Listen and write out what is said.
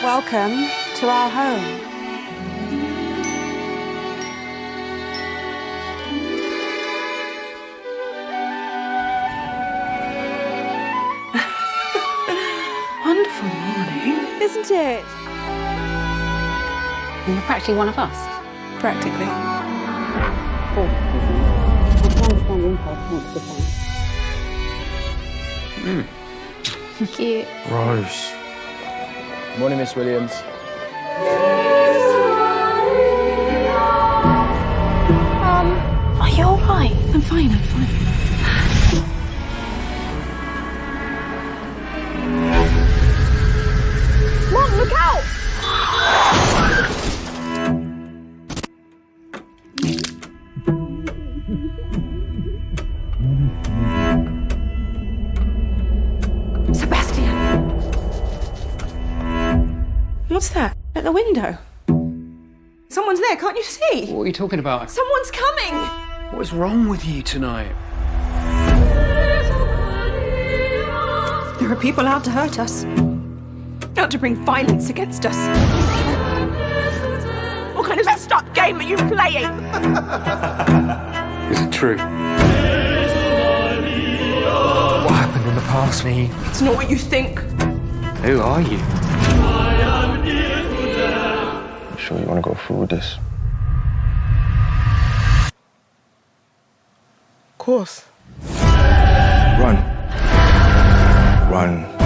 Welcome to our home. Wonderful morning, Isn't it? You're practically one of us. Practically. Thank you. Rose. Morning, Miss Williams. Are you all right? I'm fine. Mom, look out! Sebastian. What's that? At the window. Someone's there, can't you see? What are you talking about? Someone's coming! What is wrong with you tonight? There are people out to hurt us. Out to bring violence against us. What kind of messed up game are you playing? Is it true? What happened in the past, me? It's not what you think. Who are you? Sure you want to go through with this? Of course. Run. Run.